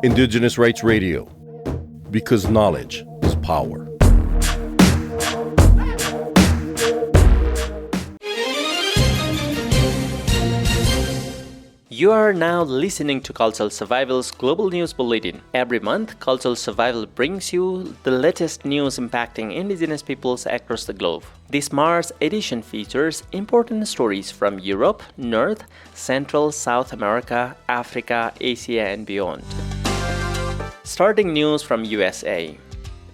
Indigenous Rights Radio, because knowledge is power. You are now listening to Cultural Survival's Global News Bulletin. Every month, Cultural Survival brings you the latest news impacting indigenous peoples across the globe. This March edition features important stories from Europe, North, Central, South America, Africa, Asia, and beyond. Starting news from USA.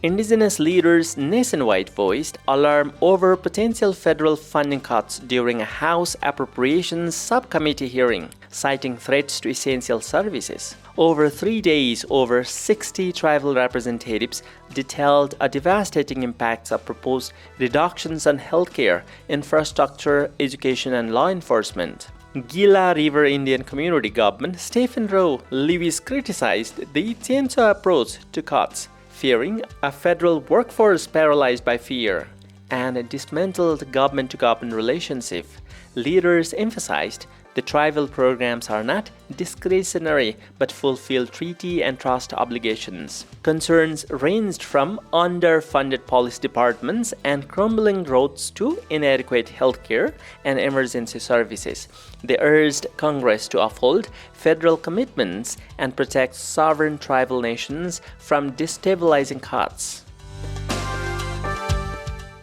Indigenous leaders nationwide voiced alarm over potential federal funding cuts during a House Appropriations Subcommittee hearing, citing threats to essential services. Over 3 days, over 60 tribal representatives detailed a devastating impacts of proposed reductions on healthcare, infrastructure, education, and law enforcement. Gila River Indian Community Government Stephen Rowe Lewis criticized the Tienso approach to cuts, fearing a federal workforce paralyzed by fear, and a dismantled government-to-government relationship. Leaders emphasized the tribal programs are not discretionary but fulfill treaty and trust obligations. Concerns ranged from underfunded police departments and crumbling roads to inadequate healthcare and emergency services. They urged Congress to uphold federal commitments and protect sovereign tribal nations from destabilizing cuts.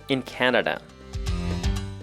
In Canada,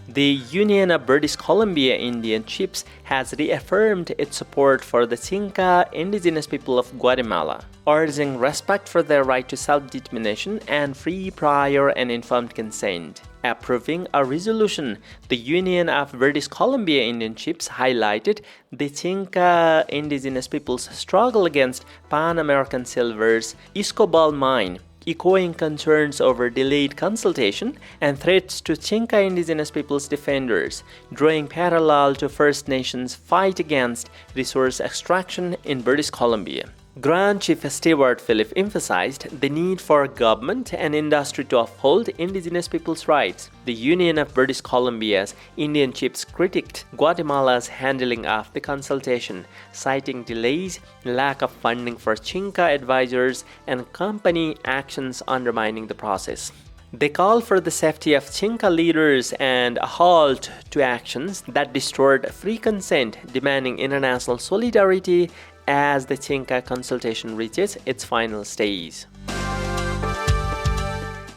the Union of British Columbia Indian Chiefs has reaffirmed its support for the Xinca indigenous people of Guatemala, urging respect for their right to self-determination and free, prior, and informed consent. Approving a resolution, the Union of British Columbia Indian Chiefs highlighted the Xinca indigenous people's struggle against Pan American Silver's Escobal mine, echoing concerns over delayed consultation and threats to Xinca indigenous people's defenders, drawing parallel to First Nations' fight against resource extraction in British Columbia. Grand Chief Stewart Phillip emphasized the need for government and industry to uphold indigenous people's rights. The Union of British Columbia's Indian Chiefs critiqued Guatemala's handling of the consultation, citing delays, lack of funding for Xinca advisors, and company actions undermining the process. They call for the safety of Xinca leaders and a halt to actions that destroyed free consent, demanding international solidarity as the Xinca consultation reaches its final stage.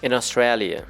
In Australia,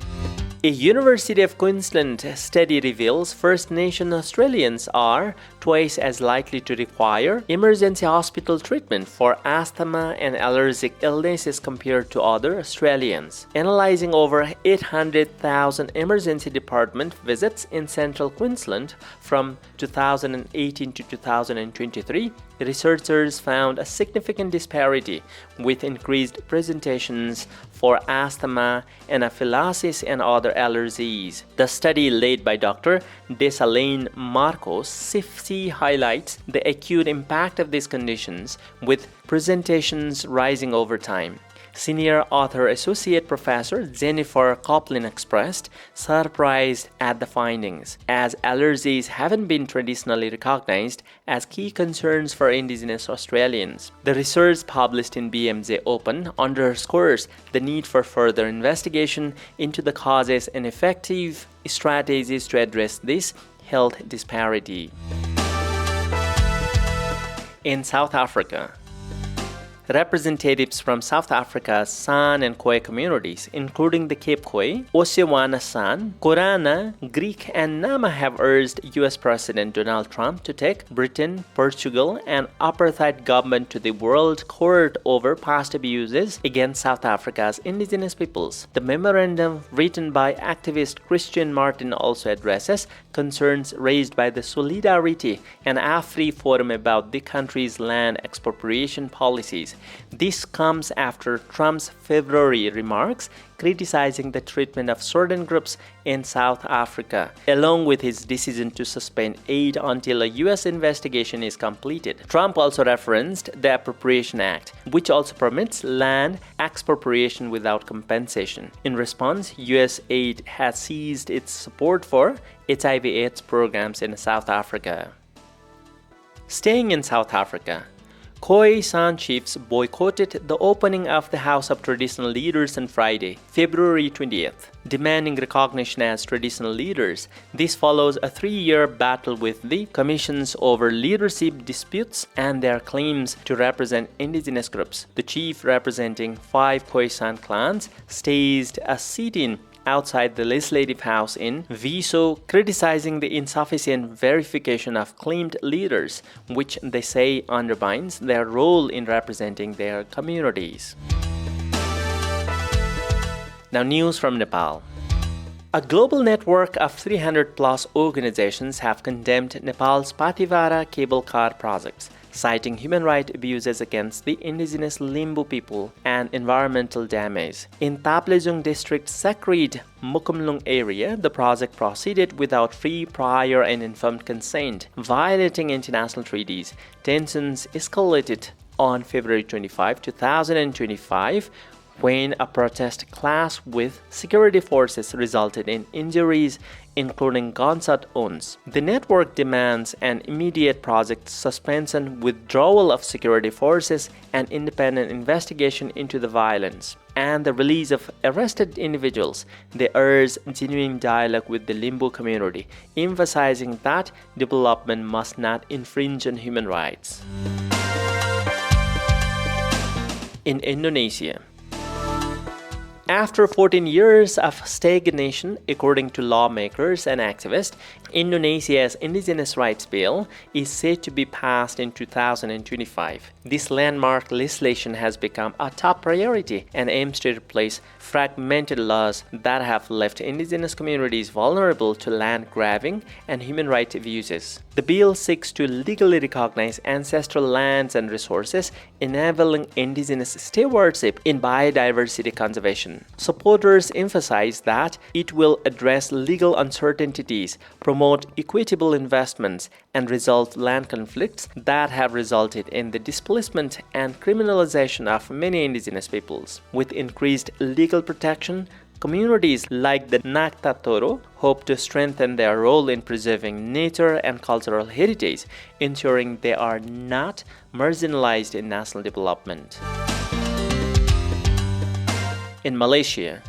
a University of Queensland study reveals First Nation Australians are twice as likely to require emergency hospital treatment for asthma and allergic illnesses compared to other Australians. Analyzing over 800,000 emergency department visits in central Queensland from 2018 to 2023, researchers found a significant disparity, with increased presentations for asthma, anaphylaxis, and other allergies. The study, led by Dr. Desalane Marcos, CIFC, highlights the acute impact of these conditions, with presentations rising over time. Senior author associate professor Jennifer Coplin expressed surprise at the findings, as allergies haven't been traditionally recognized as key concerns for Indigenous Australians. The research published in BMJ Open underscores the need for further investigation into the causes and effective strategies to address this health disparity. In South Africa, representatives from South Africa's San and Khoi communities, including the Cape Khoi, Osewana San, Korana, Greek, and Nama, have urged U.S. President Donald Trump to take Britain, Portugal, and apartheid government to the World Court over past abuses against South Africa's indigenous peoples. The memorandum, written by activist Christian Martin, also addresses concerns raised by the Solidarity and AFRI Forum about the country's land expropriation policies. This comes after Trump's February remarks criticizing the treatment of certain groups in South Africa, along with his decision to suspend aid until a U.S. investigation is completed. Trump also referenced the Appropriation Act, which also permits land expropriation without compensation. In response, U.S. aid has ceased its support for HIV/AIDS programs in South Africa. Staying in South Africa, Khoisan chiefs boycotted the opening of the House of Traditional Leaders on Friday, February 20th, demanding recognition as traditional leaders. This follows a 3-year battle with the commissions over leadership disputes and their claims to represent indigenous groups. The chief, representing 5 Khoisan clans, staged a sit-in outside the Legislative House in Viso, criticizing the insufficient verification of claimed leaders, which they say undermines their role in representing their communities. Now, news from Nepal. A global network of 300-plus organizations have condemned Nepal's Patibara cable car projects, citing human rights abuses against the indigenous Limbu people and environmental damage. In Taplejung district Sakrid Mukumlung area, the project proceeded without free, prior and informed consent, violating international treaties. Tensions escalated on February 25, 2025, when a protest clash with security forces resulted in injuries, including gunshot wounds. The network demands an immediate project suspension, withdrawal of security forces, an independent investigation into the violence, and the release of arrested individuals. They urge genuine dialogue with the Limbu community, emphasizing that development must not infringe on human rights. In Indonesia, after 14 years of stagnation, according to lawmakers and activists, Indonesia's Indigenous Rights Bill is set to be passed in 2025. This landmark legislation has become a top priority and aims to replace fragmented laws that have left indigenous communities vulnerable to land grabbing and human rights abuses. The bill seeks to legally recognize ancestral lands and resources, enabling indigenous stewardship in biodiversity conservation. Supporters emphasize that it will address legal uncertainties, promote equitable investments, and resolve land conflicts that have resulted in the displacement and criminalization of many indigenous peoples. With increased legal protection, communities like the Nakta Toro hope to strengthen their role in preserving nature and cultural heritage, ensuring they are not marginalized in national development. In Malaysia,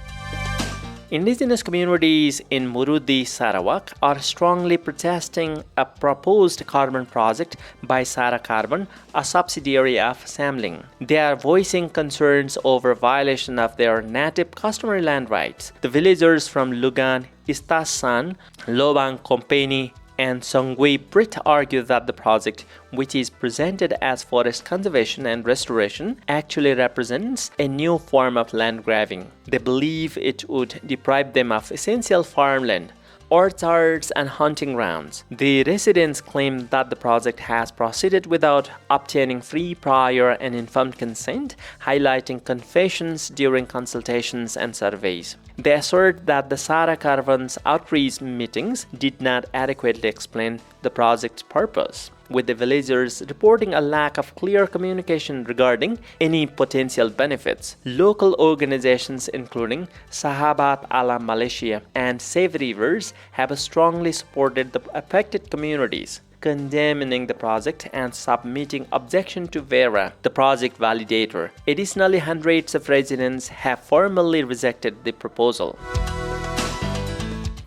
indigenous communities in Murudi, Sarawak are strongly protesting a proposed carbon project by Sara Carbon, a subsidiary of Samling. They are voicing concerns over violation of their native customary land rights. The villagers from Lugan, Istasan, Lobang Company, and Songwe Brit argue that the project, which is presented as forest conservation and restoration, actually represents a new form of land grabbing. They believe it would deprive them of essential farmland, orchards, and hunting grounds. The residents claim that the project has proceeded without obtaining free, prior, and informed consent, highlighting confessions during consultations and surveys. They assert that the Sara Caravan's outreach meetings did not adequately explain the project's purpose, with the villagers reporting a lack of clear communication regarding any potential benefits. Local organizations including Sahabat Alam Malaysia and Save Rivers have strongly supported the affected communities, condemning the project and submitting objection to VERA, the project validator. Additionally, hundreds of residents have formally rejected the proposal.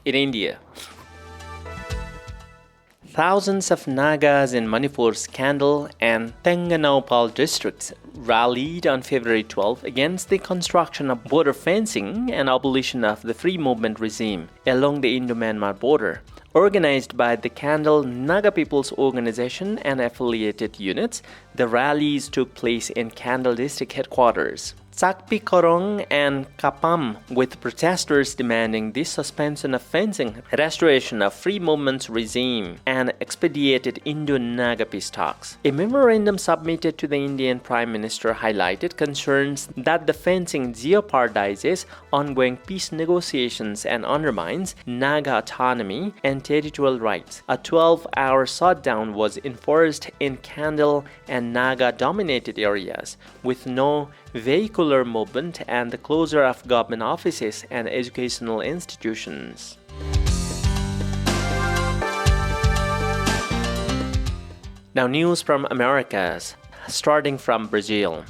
In India, thousands of Nagas in Manipur's Kandal and Tenganaupal districts rallied on February 12 against the construction of border fencing and abolition of the free movement regime along the Indo-Myanmar border. Organized by the Kandal Naga People's Organization and affiliated units, the rallies took place in Kandal district headquarters, Sakpi Korong and Kapam, with protesters demanding the suspension of fencing, restoration of free movements regime, and expedited Indo-Naga peace talks. A memorandum submitted to the Indian Prime Minister highlighted concerns that the fencing jeopardizes ongoing peace negotiations and undermines Naga autonomy and territorial rights. A 12-hour shutdown was enforced in Kandal and Naga-dominated areas, with no vehicular movement and the closure of government offices and educational institutions. Now, news from Americas, starting from Brazil.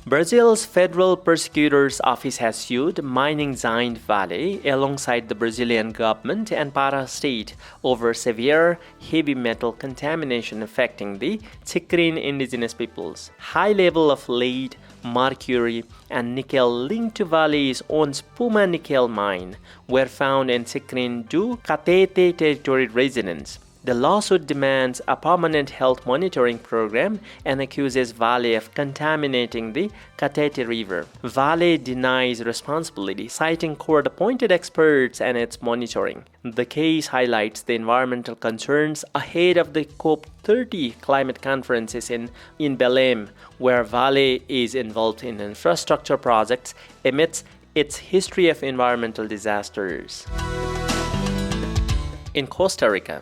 Brazil's Federal Prosecutor's Office has sued mining giant Vale alongside the Brazilian government and para-state over severe heavy metal contamination affecting the Xikrin indigenous peoples. High level of lead, mercury, and nickel linked to Vale's own Puma nickel mine were found in Xikrin do Catete territory residents. The lawsuit demands a permanent health monitoring program and accuses Vale of contaminating the Catete River. Vale denies responsibility, citing court-appointed experts and its monitoring. The case highlights the environmental concerns ahead of the COP30 climate conferences in Belém, where Vale is involved in infrastructure projects amidst its history of environmental disasters. In Costa Rica,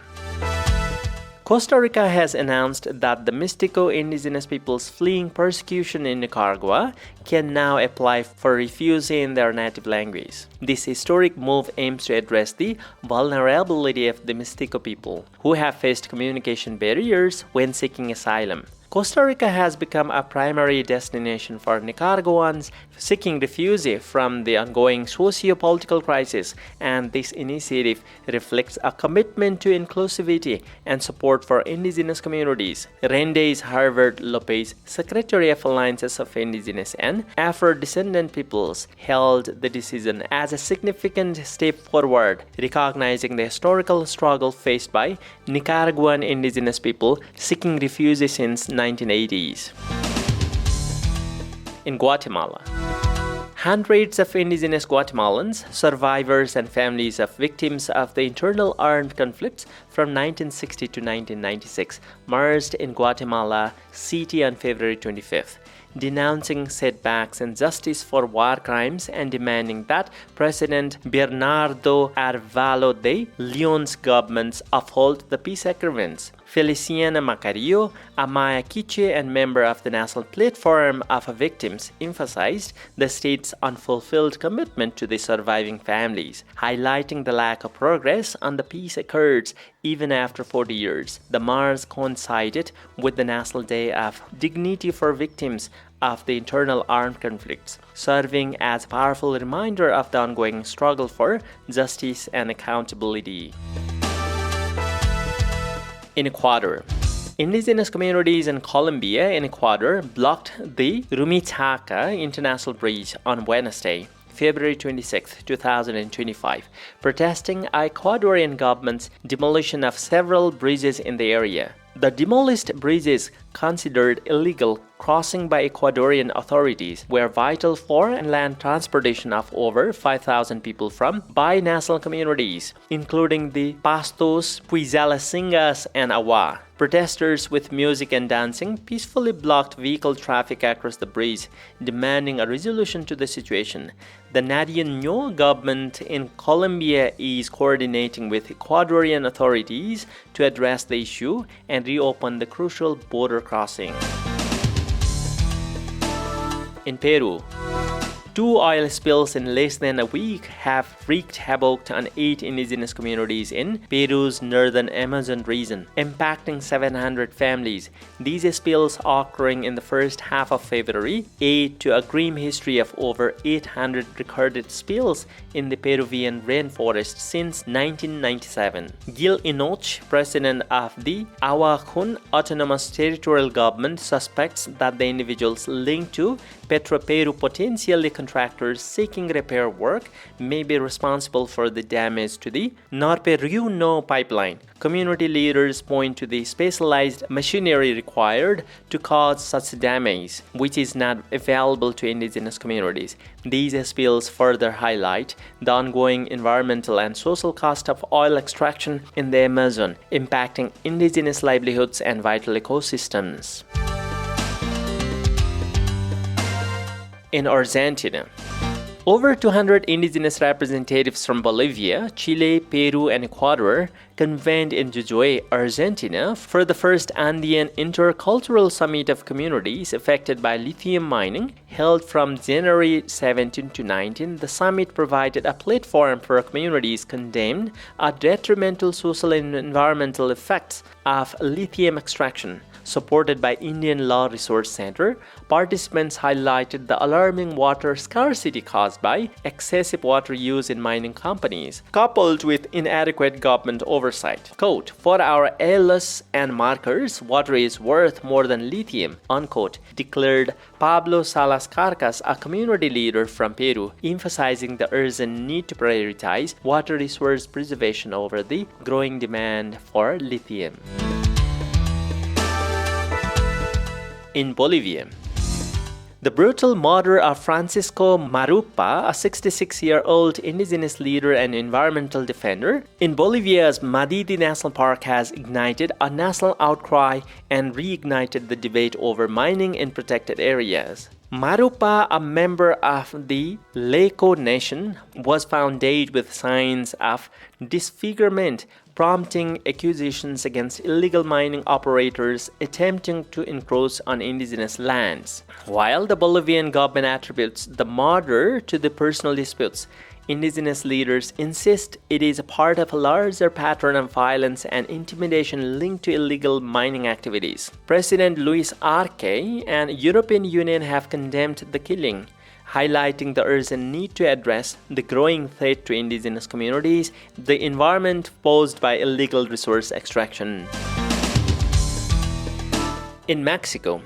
Costa Rica has announced that the Mixteco indigenous peoples fleeing persecution in Nicaragua can now apply for refugee in their native language. This historic move aims to address the vulnerability of the Mixteco people, who have faced communication barriers when seeking asylum. Costa Rica has become a primary destination for Nicaraguans seeking refuge from the ongoing socio-political crisis, and this initiative reflects a commitment to inclusivity and support for indigenous communities. Rendes Harvard Lopez, Secretary of Alliances of Indigenous and Afro-descendant Peoples, hailed the decision as a significant step forward, recognizing the historical struggle faced by Nicaraguan indigenous people seeking refuge since 1980s. In Guatemala, hundreds of indigenous Guatemalans, survivors and families of victims of the internal armed conflicts from 1960 to 1996 marched in Guatemala City on February 25th, denouncing setbacks and justice for war crimes and demanding that President Bernardo Arevalo de Leon's government uphold the peace agreements. Feliciana Macario, a Maya Quiche and member of the National Platform of Victims, emphasized the state's unfulfilled commitment to the surviving families, highlighting the lack of progress on the peace accords even after 40 years. The march coincided with the National Day of Dignity for Victims of the Internal Armed Conflicts, serving as a powerful reminder of the ongoing struggle for justice and accountability. In Ecuador, indigenous communities in Colombia and Ecuador blocked the Rumichaca International Bridge on Wednesday, February 26, 2025, protesting Ecuadorian government's demolition of several bridges in the area. The demolished bridges, considered illegal crossing by Ecuadorian authorities, were vital for inland transportation of over 5,000 people from binational communities, including the Pastos, Puizalasingas, and Awa. Protesters with music and dancing peacefully blocked vehicle traffic across the bridge, demanding a resolution to the situation. The Nariño government in Colombia is coordinating with Ecuadorian authorities to address the issue and reopen the crucial border crossing. In Peru, 2 oil spills in less than a week have wreaked havoc on 8 indigenous communities in Peru's northern Amazon region, impacting 700 families. These spills, occurring in the first half of February, add to a grim history of over 800 recorded spills in the Peruvian rainforest since 1997. Gil Inoch, president of the Awajún Autonomous Territorial Government, suspects that the individuals linked to Petroperu potentially contractors seeking repair work may be responsible for the damage to the Norperuno pipeline. Community leaders point to the specialized machinery required to cause such damage, which is not available to indigenous communities. These spills further highlight the ongoing environmental and social cost of oil extraction in the Amazon, impacting indigenous livelihoods and vital ecosystems. In Argentina, over 200 indigenous representatives from Bolivia, Chile, Peru, and Ecuador convened in Jujuy, Argentina for the first Andean Intercultural Summit of Communities affected by lithium mining. Held from January 17 to 19, the summit provided a platform for communities condemned a detrimental social and environmental effects of lithium extraction, supported by Indian Law Resource Center, participants highlighted the alarming water scarcity caused by excessive water use in mining companies, coupled with inadequate government oversight. Quote, "For our ALS and markers, water is worth more than lithium," unquote, declared Pablo Salas Carcas, a community leader from Peru, emphasizing the urgent need to prioritize water resource preservation over the growing demand for lithium. In Bolivia, the brutal murder of Francisco Marupa, a 66-year-old indigenous leader and environmental defender, in Bolivia's Madidi National Park has ignited a national outcry and reignited the debate over mining in protected areas. Marupa, a member of the Leco Nation, was found dead with signs of disfigurement, prompting accusations against illegal mining operators attempting to encroach on indigenous lands. While the Bolivian government attributes the murder to the personal disputes, indigenous leaders insist it is a part of a larger pattern of violence and intimidation linked to illegal mining activities. President Luis Arce and European Union have condemned the killing, highlighting the urgent need to address the growing threat to indigenous communities, the environment posed by illegal resource extraction. In Mexico,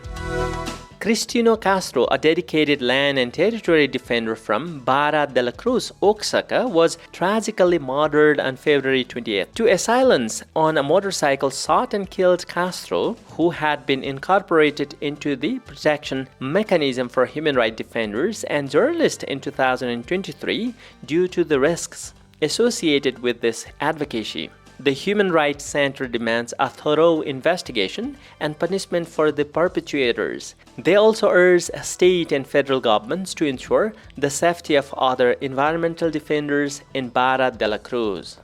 Cristino Castro, a dedicated land and territory defender from Barra de la Cruz, Oaxaca, was tragically murdered on February 28th. Two assailants on a motorcycle shot and killed Castro, who had been incorporated into the protection mechanism for human rights defenders and journalists in 2023 due to the risks associated with this advocacy. The Human Rights Center demands a thorough investigation and punishment for the perpetrators. They also urge state and federal governments to ensure the safety of other environmental defenders in Barra de la Cruz.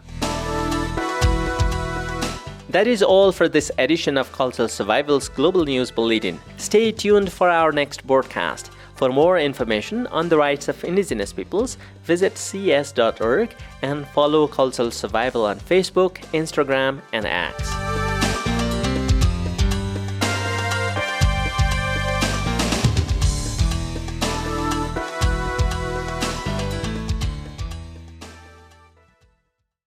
That is all for this edition of Cultural Survival's Global News Bulletin. Stay tuned for our next broadcast. For more information on the rights of indigenous peoples, visit cs.org and follow Cultural Survival on Facebook, Instagram, and X.